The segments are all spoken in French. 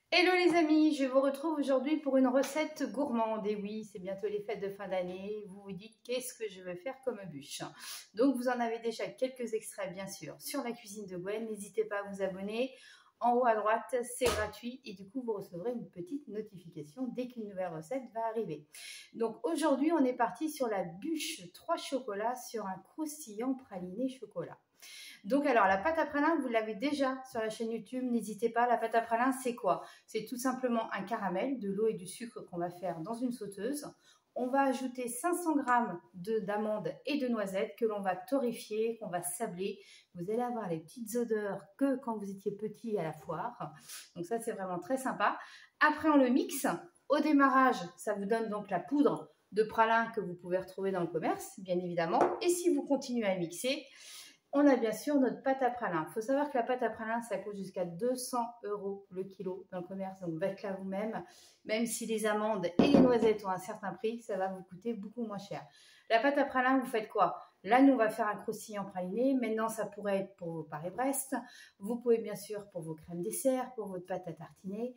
Hello les amis, je vous retrouve aujourd'hui pour une recette gourmande. Et oui, c'est bientôt les fêtes de fin d'année. Vous vous dites qu'est-ce que je vais faire comme bûche. Donc vous en avez déjà quelques extraits bien sûr sur la cuisine de Gwen. N'hésitez pas à vous abonner. En haut à droite, c'est gratuit et du coup vous recevrez une petite notification dès qu'une nouvelle recette va arriver. Donc aujourd'hui on est parti sur la bûche 3 chocolats sur un croustillant praliné chocolat. Donc alors la pâte à pralin, vous l'avez déjà sur la chaîne YouTube, n'hésitez pas. La pâte à pralin, c'est quoi? C'est tout simplement un caramel, de l'eau et du sucre qu'on va faire dans une sauteuse. On va ajouter 500 g d'amandes et de noisettes que l'on va torréfier, qu'on va sabler. Vous allez avoir les petites odeurs que quand vous étiez petit à la foire. Donc ça, c'est vraiment très sympa. Après, on le mixe. Au démarrage, ça vous donne donc la poudre de pralin que vous pouvez retrouver dans le commerce, bien évidemment. Et si vous continuez à mixer, on a bien sûr notre pâte à pralin. Il faut savoir que la pâte à pralin, ça coûte jusqu'à 200 € le kilo dans le commerce. Donc, faites-la vous-même. Même si les amandes et les noisettes ont un certain prix, ça va vous coûter beaucoup moins cher. La pâte à pralin, vous faites quoi? Là, nous, on va faire un croustillant praliné. Maintenant, ça pourrait être pour vos Paris-Brest. Vous pouvez bien sûr pour vos crèmes dessert, pour votre pâte à tartiner.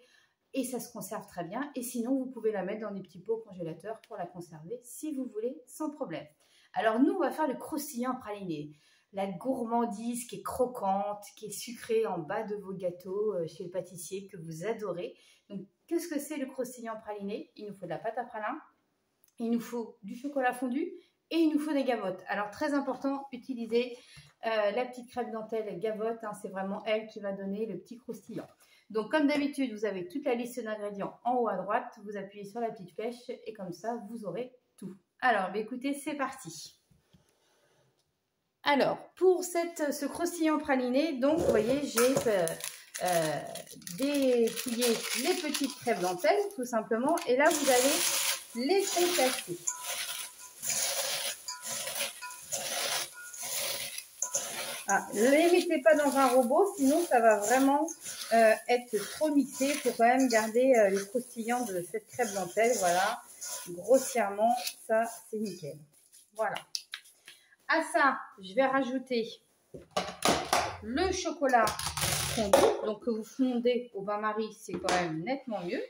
Et ça se conserve très bien. Et sinon, vous pouvez la mettre dans des petits pots au congélateur pour la conserver si vous voulez, sans problème. Alors, nous, on va faire le croustillant praliné. La gourmandise qui est croquante, qui est sucrée en bas de vos gâteaux chez le pâtissier que vous adorez. Donc, qu'est-ce que c'est le croustillant praliné? Il nous faut de la pâte à pralin, il nous faut du chocolat fondu et il nous faut des gavottes. Alors, très important, utilisez la petite crème dentelle gavotte. Hein, c'est vraiment elle qui va donner le petit croustillant. Donc, comme d'habitude, vous avez toute la liste d'ingrédients en haut à droite. Vous appuyez sur la petite flèche et comme ça, vous aurez tout. Alors, écoutez, c'est parti. Alors, pour ce croustillant praliné, donc, vous voyez, j'ai dépouillé les petites crèmes dentelles, tout simplement. Et là, vous allez les compacter. Ne les mettez pas dans un robot, sinon ça va vraiment être trop mixé. Il faut quand même garder les croustillants de cette crème dentelle. Voilà, grossièrement, ça, c'est nickel. Voilà. À ça, je vais rajouter le chocolat fondu. Donc, que vous fondez au bain-marie, c'est quand même nettement mieux.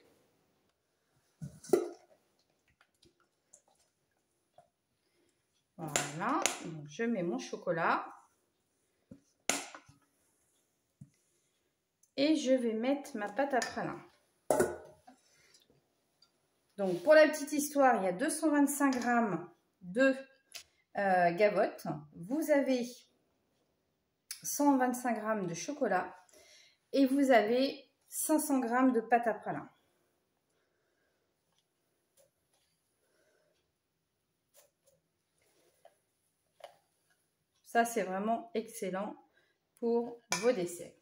Voilà. Donc, je mets mon chocolat. Et je vais mettre ma pâte à pralin. Donc, pour la petite histoire, il y a 225 g de gavotte. Vous avez 125 g de chocolat et vous avez 500 g de pâte à pralin. Ça, c'est vraiment excellent pour vos desserts.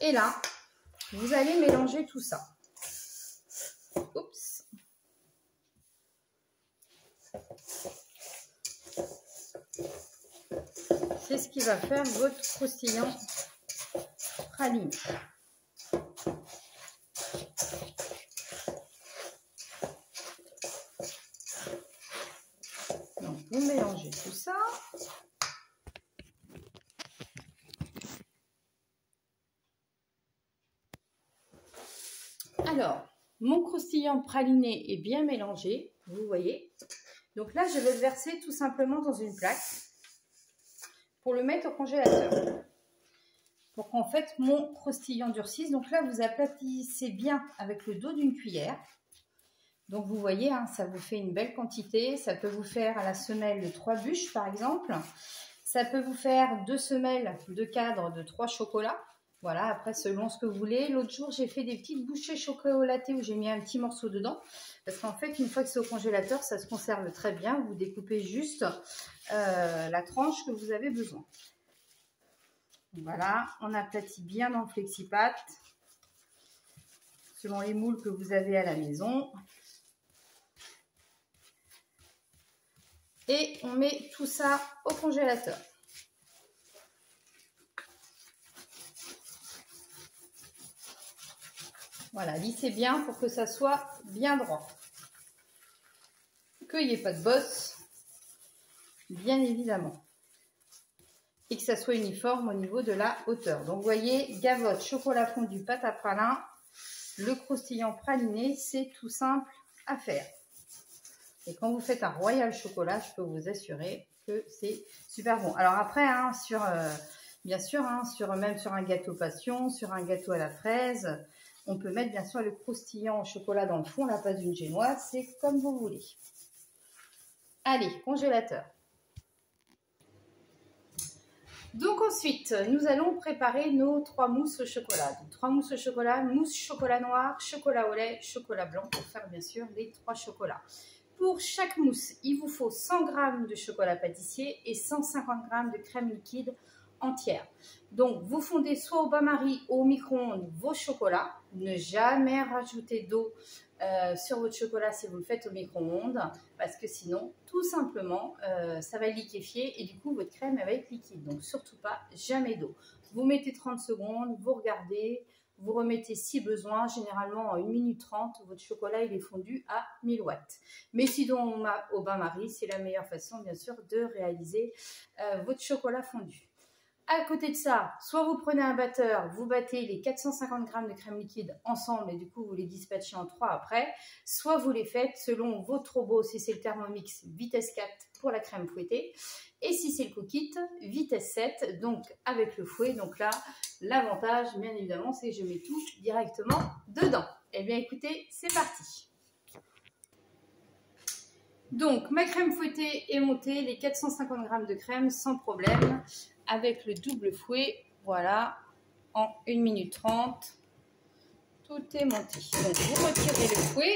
Et là, vous allez mélanger tout ça. Oups. C'est ce qui va faire votre croustillant praliné. Donc, vous mélangez tout ça. Alors, mon croustillant praliné est bien mélangé, vous voyez. Donc là, je vais le verser tout simplement dans une plaque pour le mettre au congélateur. Pour qu'en fait, mon croustillant durcisse. Donc là, vous aplatissez bien avec le dos d'une cuillère. Donc vous voyez, hein, ça vous fait une belle quantité. Ça peut vous faire à la semelle de 3 bûches, par exemple. Ça peut vous faire 2 semelles de cadre de 3 chocolats. Voilà, après, selon ce que vous voulez. L'autre jour, j'ai fait des petites bouchées chocolatées où j'ai mis un petit morceau dedans. Parce qu'en fait, une fois que c'est au congélateur, ça se conserve très bien. Vous découpez juste la tranche que vous avez besoin. Voilà, on aplatit bien dans le Flexipat, selon les moules que vous avez à la maison. Et on met tout ça au congélateur. Voilà, lissez bien pour que ça soit bien droit. Qu'il n'y ait pas de bosse, bien évidemment. Et que ça soit uniforme au niveau de la hauteur. Donc vous voyez, gavotte, chocolat fondu, pâte à pralin, le croustillant praliné, c'est tout simple à faire. Et quand vous faites un royal chocolat, je peux vous assurer que c'est super bon. Alors après, hein, bien sûr, hein, même sur un gâteau passion, sur un gâteau à la fraise, on peut mettre bien sûr le croustillant au chocolat dans le fond, la pâte d'une génoise, c'est comme vous voulez. Allez, congélateur. Donc ensuite, nous allons préparer nos 3 mousses au chocolat. Donc 3 mousses au chocolat, mousse chocolat noir, chocolat au lait, chocolat blanc pour faire bien sûr les 3 chocolats. Pour chaque mousse, il vous faut 100 g de chocolat pâtissier et 150 g de crème liquide entière. Donc vous fondez soit au bain-marie ou au micro-ondes vos chocolats. Ne jamais rajouter d'eau sur votre chocolat si vous le faites au micro-ondes, parce que sinon, tout simplement, ça va liquéfier et du coup, votre crème elle va être liquide. Donc, surtout pas, jamais d'eau. Vous mettez 30 secondes, vous regardez, vous remettez si besoin. Généralement, en 1 minute 30, votre chocolat il est fondu à 1000 watts. Mais sinon, au bain-marie, c'est la meilleure façon, bien sûr, de réaliser votre chocolat fondu. À côté de ça, soit vous prenez un batteur, vous battez les 450 g de crème liquide ensemble et du coup vous les dispatchez en 3 après, soit vous les faites selon votre robot, si c'est le Thermomix, vitesse 4 pour la crème fouettée, et si c'est le Cookit, vitesse 7, donc avec le fouet. Donc là, l'avantage, bien évidemment, c'est que je mets tout directement dedans. Eh bien écoutez, c'est parti. Donc ma crème fouettée est montée, les 450 g de crème sans problème. Avec le double fouet, voilà, en 1 minute 30, tout est monté. Donc, vous retirez le fouet.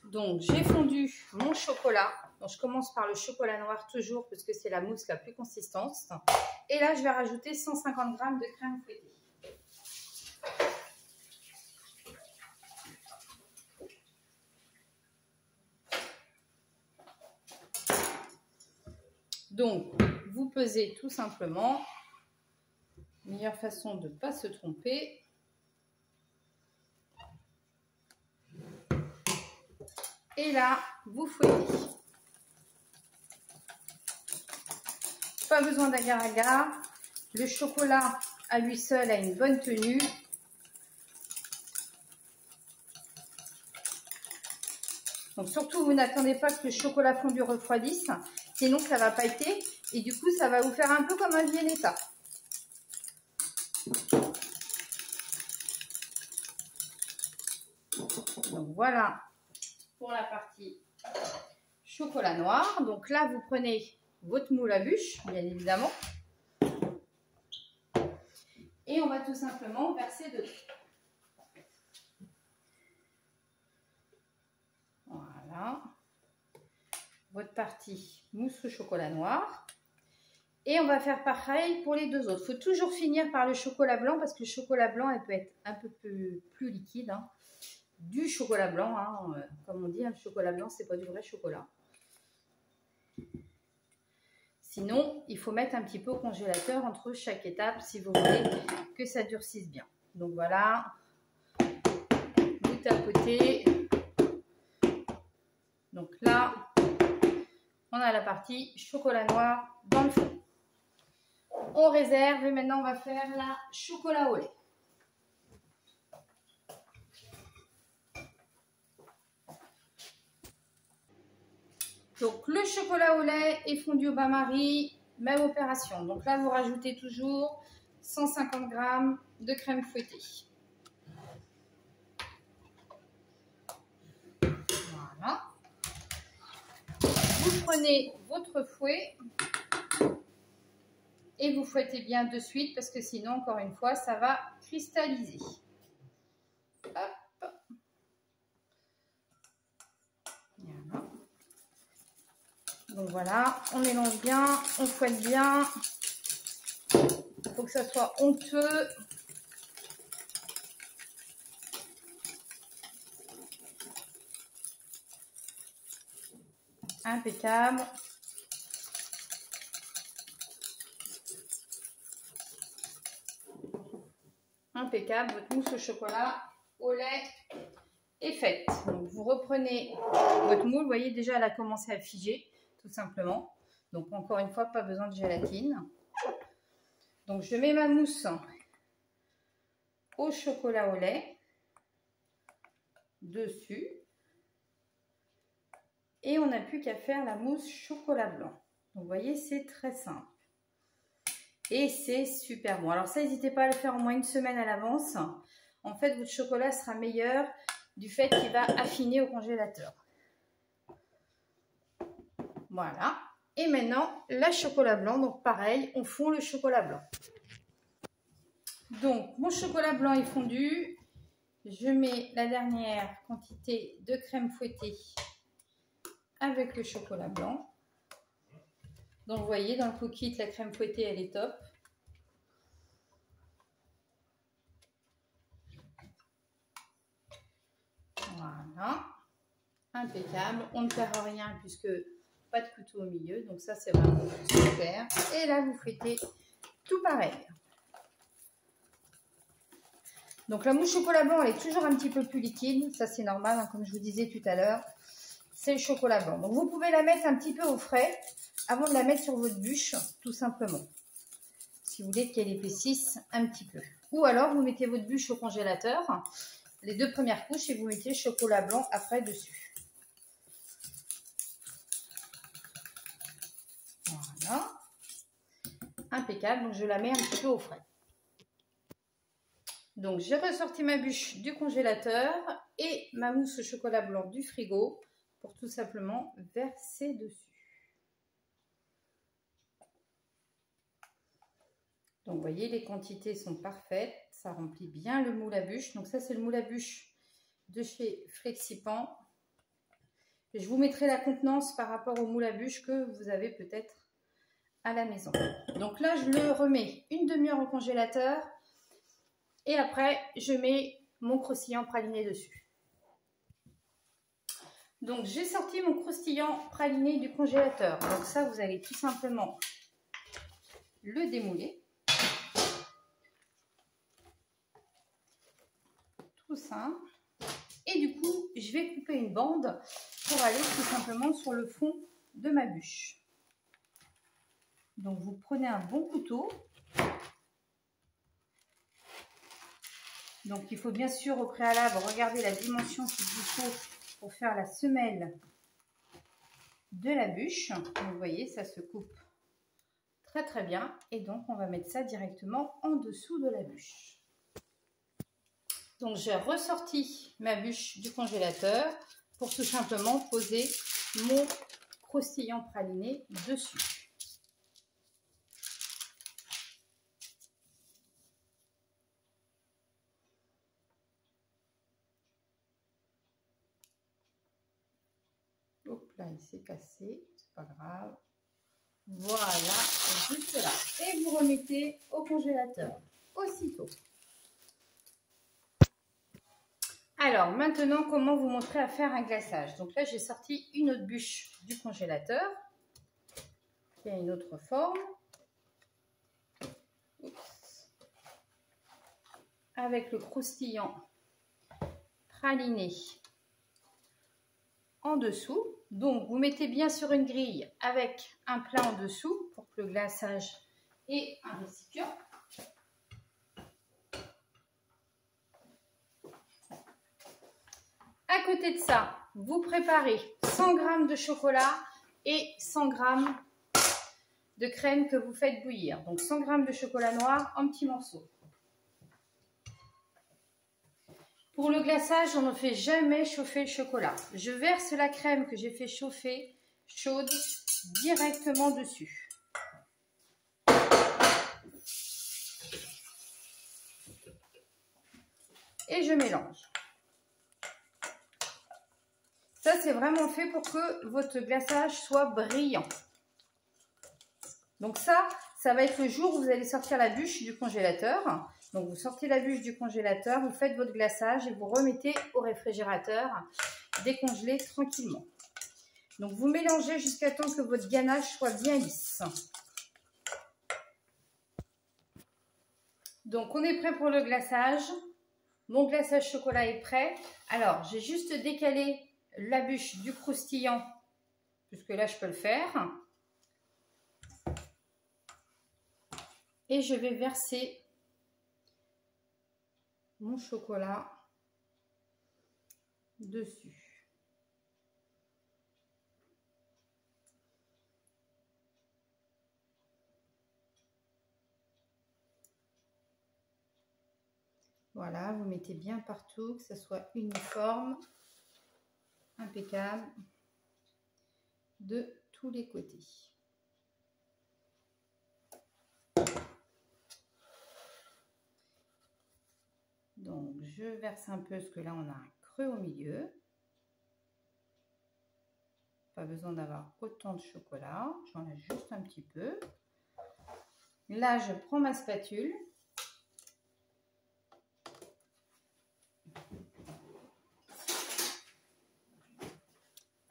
Donc, j'ai fondu mon chocolat. Donc, je commence par le chocolat noir toujours parce que c'est la mousse la plus consistante. Et là, je vais rajouter 150 g de crème fouettée. Donc, vous pesez tout simplement. Meilleure façon de ne pas se tromper. Et là, vous fouettez. Pas besoin d'agar-agar. Le chocolat à lui seul a une bonne tenue. Donc surtout, vous n'attendez pas que le chocolat fondu refroidisse, sinon ça va pâter et du coup ça va vous faire un peu comme un viennetta. Donc voilà pour la partie chocolat noir. Donc là, vous prenez votre moule à bûche, bien évidemment. Et on va tout simplement verser dedans. Voilà. Votre partie mousse au chocolat noir. Et on va faire pareil pour les deux autres. Il faut toujours finir par le chocolat blanc parce que le chocolat blanc, elle peut être un peu plus liquide. Hein. Du chocolat blanc, hein, comme on dit, hein, le chocolat blanc, c'est pas du vrai chocolat. Sinon, il faut mettre un petit peu au congélateur entre chaque étape si vous voulez que ça durcisse bien. Donc voilà, vous tapotez. Donc là, on a la partie chocolat noir dans le fond. On réserve et maintenant on va faire la chocolat au lait. Donc le chocolat au lait est fondu au bain-marie, même opération. Donc là vous rajoutez toujours 150 g de crème fouettée. Voilà. Vous prenez votre fouet et vous fouettez bien de suite parce que sinon, encore une fois, ça va cristalliser. Hop. Voilà. Donc voilà, on mélange bien, on fouette bien. Il faut que ça soit onctueux. Impeccable. Impeccable, votre mousse au chocolat au lait est faite. Donc, vous reprenez votre moule, vous voyez déjà elle a commencé à figer, tout simplement. Donc encore une fois, pas besoin de gélatine. Donc je mets ma mousse au chocolat au lait dessus. Et on n'a plus qu'à faire la mousse chocolat blanc. Donc vous voyez, c'est très simple. Et c'est super bon. Alors ça, n'hésitez pas à le faire au moins une semaine à l'avance. En fait, votre chocolat sera meilleur du fait qu'il va affiner au congélateur. Voilà. Et maintenant, la chocolat blanc. Donc pareil, on fond le chocolat blanc. Donc, mon chocolat blanc est fondu. Je mets la dernière quantité de crème fouettée avec le chocolat blanc. Donc, vous voyez, dans le coquille, la crème fouettée, elle est top. Voilà. Impeccable. On ne perd rien puisque pas de couteau au milieu. Donc, ça, c'est vraiment super. Et là, vous fouettez tout pareil. Donc, la mousse chocolat blanc, elle est toujours un petit peu plus liquide. Ça, c'est normal, hein, comme je vous disais tout à l'heure. C'est le chocolat blanc. Donc, vous pouvez la mettre un petit peu au frais avant de la mettre sur votre bûche, tout simplement. Si vous voulez qu'elle épaississe un petit peu. Ou alors, vous mettez votre bûche au congélateur, les 2 premières couches, et vous mettez le chocolat blanc après dessus. Voilà. Impeccable. Donc, je la mets un petit peu au frais. Donc, j'ai ressorti ma bûche du congélateur et ma mousse au chocolat blanc du frigo pour tout simplement verser dessus. Donc, vous voyez, les quantités sont parfaites. Ça remplit bien le moule à bûche. Donc, ça, c'est le moule à bûche de chez Flexipan. Je vous mettrai la contenance par rapport au moule à bûche que vous avez peut-être à la maison. Donc là, je le remets une demi-heure au congélateur. Et après, je mets mon croustillant praliné dessus. Donc, j'ai sorti mon croustillant praliné du congélateur. Donc ça, vous allez tout simplement le démouler. Tout simple. Et du coup, je vais couper une bande pour aller tout simplement sur le fond de ma bûche. Donc, vous prenez un bon couteau. Donc, il faut bien sûr au préalable regarder la dimension qu'il vous faut pour faire la semelle de la bûche. Donc, vous voyez, ça se coupe très très bien. Et donc, on va mettre ça directement en dessous de la bûche. Donc, j'ai ressorti ma bûche du congélateur pour tout simplement poser mon croustillant praliné dessus. Hop là, il s'est cassé, c'est pas grave. Voilà, juste là. Et vous remettez au congélateur aussitôt. Alors, maintenant, comment vous montrer à faire un glaçage? Donc là, j'ai sorti une autre bûche du congélateur qui a une autre forme. Oups. Avec le croustillant praliné en dessous. Donc, vous mettez bien sur une grille avec un plat en dessous pour que le glaçage ait un récipient. À côté de ça, vous préparez 100 g de chocolat et 100 g de crème que vous faites bouillir. Donc 100 g de chocolat noir en petits morceaux. Pour le glaçage, on ne fait jamais chauffer le chocolat. Je verse la crème que j'ai fait chauffer chaude directement dessus. Et je mélange. Ça, c'est vraiment fait pour que votre glaçage soit brillant. Donc ça va être le jour où vous allez sortir la bûche du congélateur. Donc vous sortez la bûche du congélateur, vous faites votre glaçage et vous remettez au réfrigérateur, décongelé tranquillement. Donc vous mélangez jusqu'à temps que votre ganache soit bien lisse. Donc, on est prêt pour le glaçage. Mon glaçage chocolat est prêt. Alors, j'ai juste décalé la bûche du croustillant, puisque là, je peux le faire. Et je vais verser mon chocolat dessus. Voilà, vous mettez bien partout, que ce soit uniforme, impeccable, de tous les côtés. Donc, je verse un peu, parce que là, on a un creux au milieu. Pas besoin d'avoir autant de chocolat, j'en ai juste un petit peu. Là, je prends ma spatule.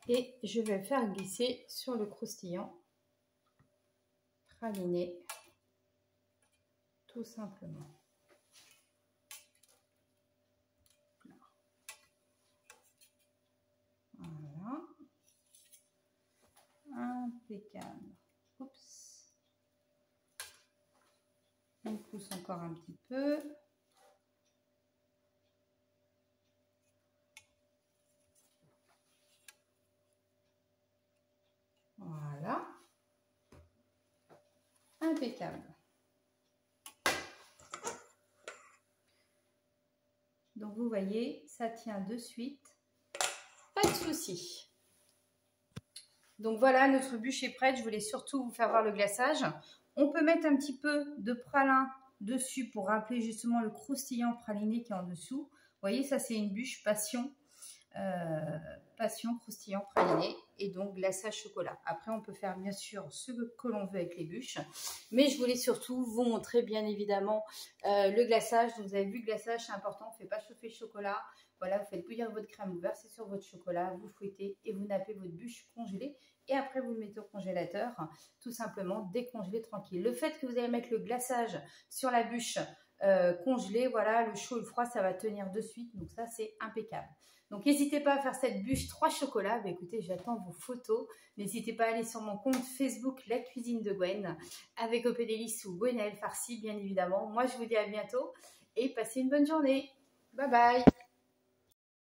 Et je vais faire glisser sur le croustillant praliné, tout simplement. Voilà. Impeccable. Oups. On pousse encore un petit peu. Voilà. Impeccable. Donc vous voyez, ça tient de suite. Pas de souci. Donc voilà, notre bûche est prête. Je voulais surtout vous faire voir le glaçage. On peut mettre un petit peu de pralin dessus pour rappeler justement le croustillant praliné qui est en dessous. Vous voyez, ça c'est une bûche passion. Passion croustillant praliné et donc glaçage chocolat. Après on peut faire bien sûr ce que l'on veut avec les bûches, mais je voulais surtout vous montrer bien évidemment le glaçage. Donc vous avez vu, le glaçage c'est important, on ne fait pas chauffer le chocolat. Voilà, vous faites bouillir votre crème, vous versez sur votre chocolat, vous fouettez et vous nappez votre bûche congelée et après vous le mettez au congélateur, tout simplement décongelé tranquille. Le fait que vous allez mettre le glaçage sur la bûche congelée, voilà, le chaud et le froid ça va tenir de suite, donc ça c'est impeccable. Donc, n'hésitez pas à faire cette bûche 3 chocolats. Bah, écoutez, j'attends vos photos. N'hésitez pas à aller sur mon compte Facebook La Cuisine de Gwen avec Opédélice ou Gwenaëlle Farci, bien évidemment. Moi, je vous dis à bientôt et passez une bonne journée. Bye bye.